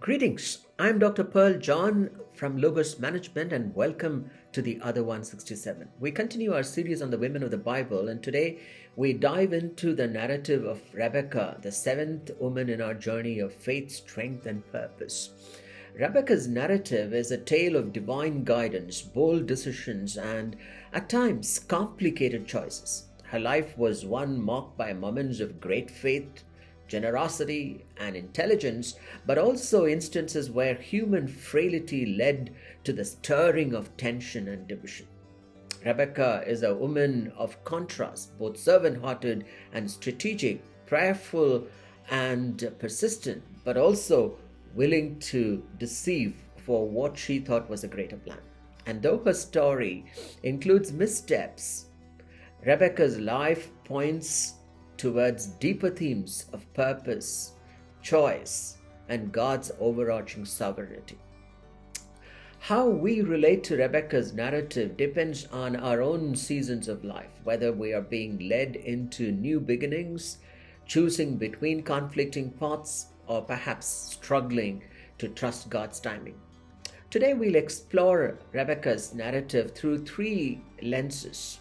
Greetings. I'm Dr. Pearl John from Logos Management and welcome to the Other 167. We continue our series on the women of the Bible, and today we dive into the narrative of Rebecca, the seventh woman in our journey of faith, strength, and purpose. Rebecca's narrative is a tale of divine guidance, bold decisions, and at times complicated choices. Her life was one marked by moments of great faith, generosity, and intelligence, but also instances where human frailty led to the stirring of tension and division. Rebecca is a woman of contrast, both servant hearted and strategic, prayerful and persistent, but also willing to deceive for what she thought was a greater plan. And though her story includes missteps, Rebecca's life points towards deeper themes of purpose, choice, and God's overarching sovereignty. How we relate to Rebecca's narrative depends on our own seasons of life, whether we are being led into new beginnings, choosing between conflicting paths, or perhaps struggling to trust God's timing. Today we'll explore Rebecca's narrative through three lenses.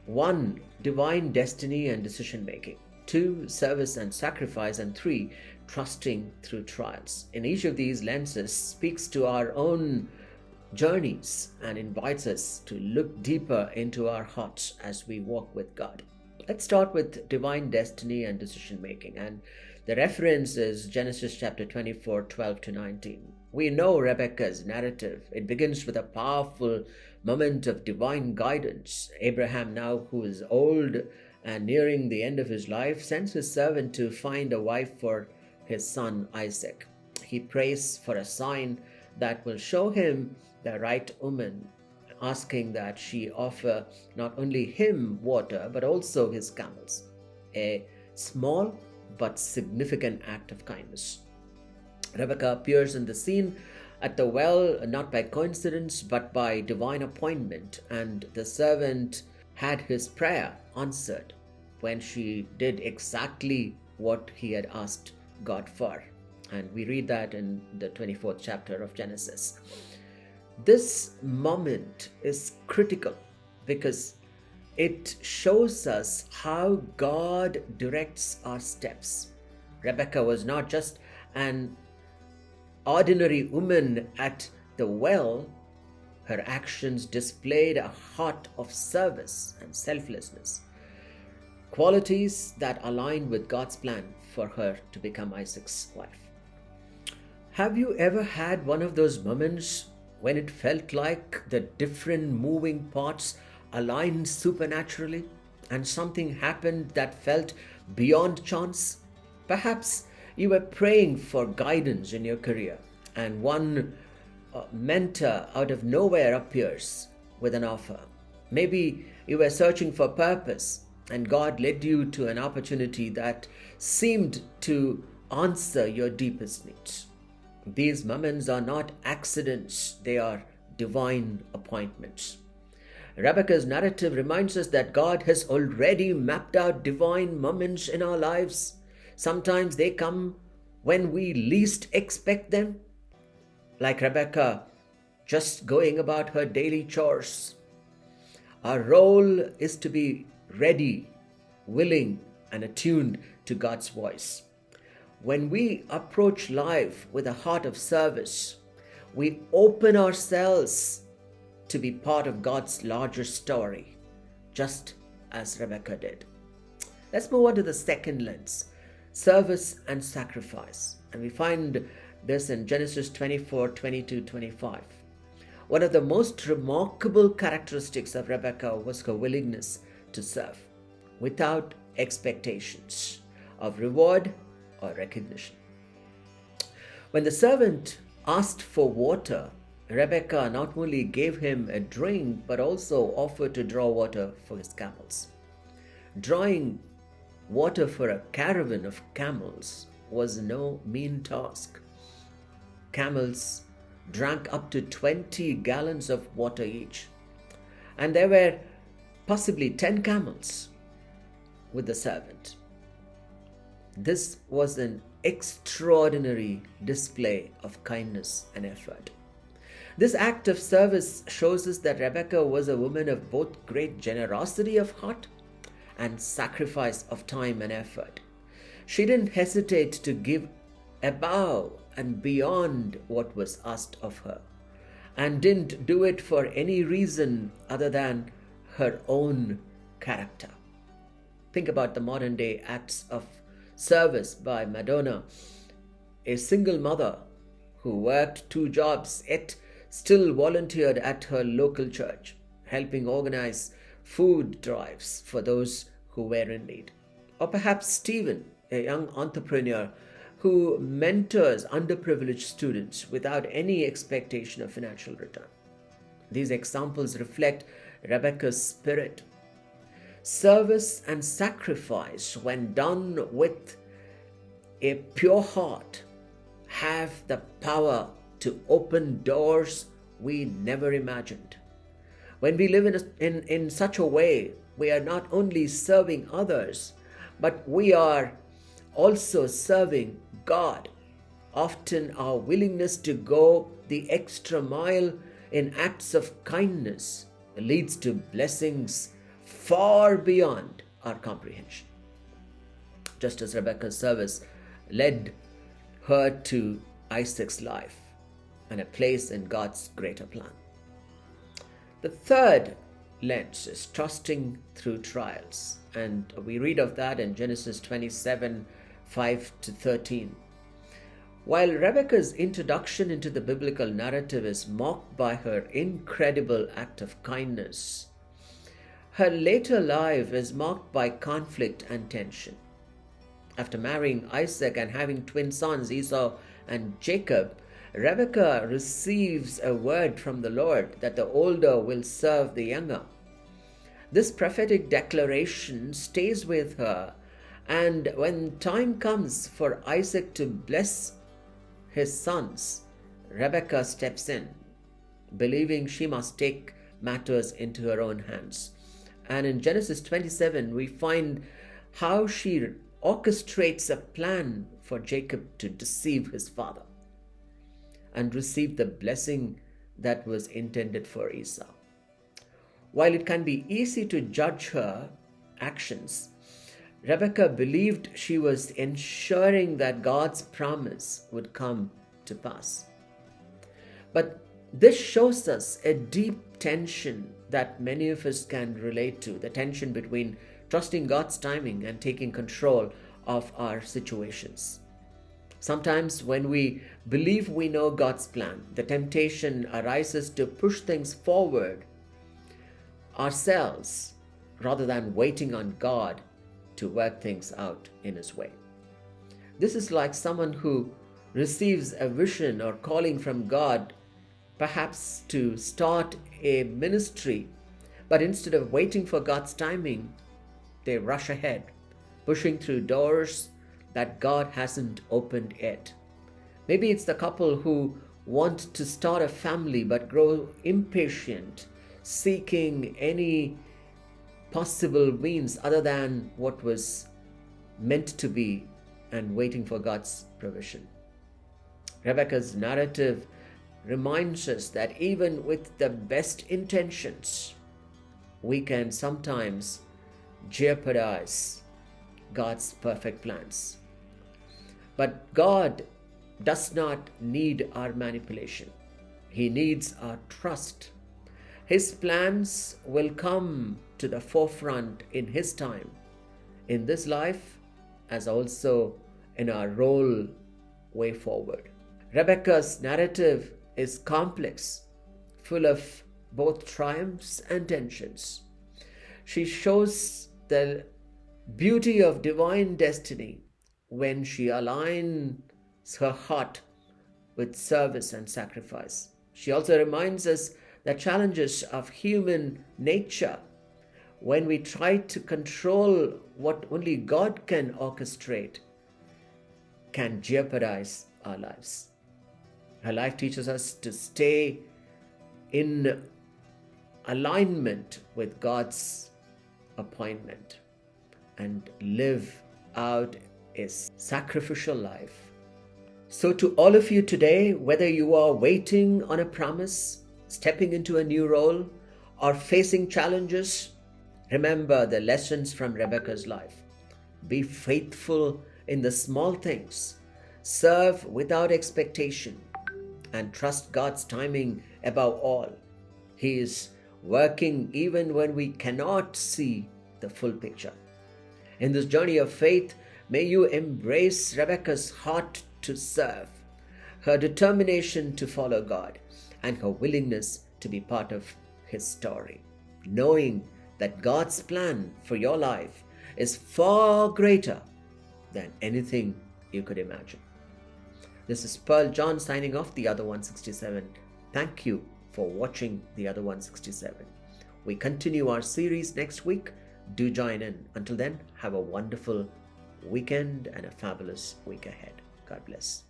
1. Divine destiny and decision making. 2. Service and sacrifice. And 3. Trusting through trials. In each of these lenses speaks to our own journeys and invites us to look deeper into our hearts as we walk with God. Let's start with divine destiny and decision making. And the reference is Genesis chapter 24, 12 to 19. We know Rebecca's narrative. It begins with a powerful moment of divine guidance. Abraham, now who is old and nearing the end of his life, sends his servant to find a wife for his son Isaac. He prays for a sign that will show him the right woman, asking that she offer not only him water but also his camels. A small but significant act of kindness. Rebecca appears in the scene at the well, not by coincidence, but by divine appointment, and the servant had his prayer answered when she did exactly what he had asked God for. And we read that in the 24th chapter of Genesis. This moment is critical because it shows us how God directs our steps. Rebecca was not just an ordinary woman at the well. Her actions displayed a heart of service and selflessness, qualities that aligned with God's plan for her to become Isaac's wife. Have you ever had one of those moments when it felt like the different moving parts aligned supernaturally and something happened that felt beyond chance? Perhaps you were praying for guidance in your career, and one mentor out of nowhere appears with an offer. Maybe you were searching for purpose, and God led you to an opportunity that seemed to answer your deepest needs. These moments are not accidents, they are divine appointments. Rebecca's narrative reminds us that God has already mapped out divine moments in our lives. Sometimes they come when we least expect them, like Rebecca just going about her daily chores. Our role is to be ready, willing, and attuned to God's voice. When we approach life with a heart of service, we open ourselves to be part of God's larger story, just as Rebecca did. Let's move on to the second lens, service and sacrifice. And we find this in Genesis 24, 22, 25. One of the most remarkable characteristics of Rebecca was her willingness to serve without expectations of reward or recognition. When the servant asked for water, Rebecca not only gave him a drink but also offered to draw water for his camels. Drawing water for a caravan of camels was no mean task. Camels drank up to 20 gallons of water each, and there were possibly 10 camels with the servant. This was an extraordinary display of kindness and effort. This act of service shows us that Rebecca was a woman of both great generosity of heart and sacrifice of time and effort. She didn't hesitate to give above and beyond what was asked of her, and didn't do it for any reason other than her own character. Think about the modern day acts of service by Madonna, a single mother who worked 2 jobs yet still volunteered at her local church, helping organize food drives for those who were in need. Or perhaps Stephen, a young entrepreneur who mentors underprivileged students without any expectation of financial return. These examples reflect Rebecca's spirit. Service and sacrifice, when done with a pure heart, have the power to open doors we never imagined. When we live in such a way, we are not only serving others, but we are also serving God. Often our willingness to go the extra mile in acts of kindness leads to blessings far beyond our comprehension. Just as Rebecca's service led her to Isaac's life and a place in God's greater plan. The third lens is trusting through trials, and we read of that in Genesis 27, 5 to 13. While Rebecca's introduction into the biblical narrative is marked by her incredible act of kindness, her later life is marked by conflict and tension. After marrying Isaac and having twin sons, Esau and Jacob, Rebecca receives a word from the Lord that the older will serve the younger. This prophetic declaration stays with her, and when time comes for Isaac to bless his sons, Rebecca steps in, believing she must take matters into her own hands. And in Genesis 27, we find how she orchestrates a plan for Jacob to deceive his father and receive the blessing that was intended for Esau. While it can be easy to judge her actions, Rebecca believed she was ensuring that God's promise would come to pass. But this shows us a deep tension that many of us can relate to, the tension between trusting God's timing and taking control of our situations. Sometimes when we believe we know God's plan, the temptation arises to push things forward ourselves rather than waiting on God to work things out in His way. This is like someone who receives a vision or calling from God, perhaps to start a ministry, but instead of waiting for God's timing, they rush ahead, pushing through doors that God hasn't opened yet. Maybe it's the couple who want to start a family but grow impatient, seeking any possible means other than what was meant to be and waiting for God's provision. Rebecca's narrative reminds us that even with the best intentions, we can sometimes jeopardize God's perfect plans. But God does not need our manipulation. He needs our trust. His plans will come to the forefront in His time, in this life as also in our role way forward. Rebecca's narrative is complex, full of both triumphs and tensions. She shows the beauty of divine destiny when she aligns her heart with service and sacrifice. She also reminds us the challenges of human nature when we try to control what only God can orchestrate can jeopardize our lives. Her life teaches us to stay in alignment with God's appointment and live out is sacrificial life. So, to all of you today, whether you are waiting on a promise, stepping into a new role, or facing challenges, remember the lessons from Rebecca's life. Be faithful in the small things, serve without expectation, and trust God's timing above all. He is working even when we cannot see the full picture. In this journey of faith, may you embrace Rebecca's heart to serve, her determination to follow God, and her willingness to be part of His story, knowing that God's plan for your life is far greater than anything you could imagine. This is Pearl John signing off the Other 167. Thank you for watching the Other 167. We continue our series next week. Do join in. Until then, have a wonderful weekend and a fabulous week ahead. God bless.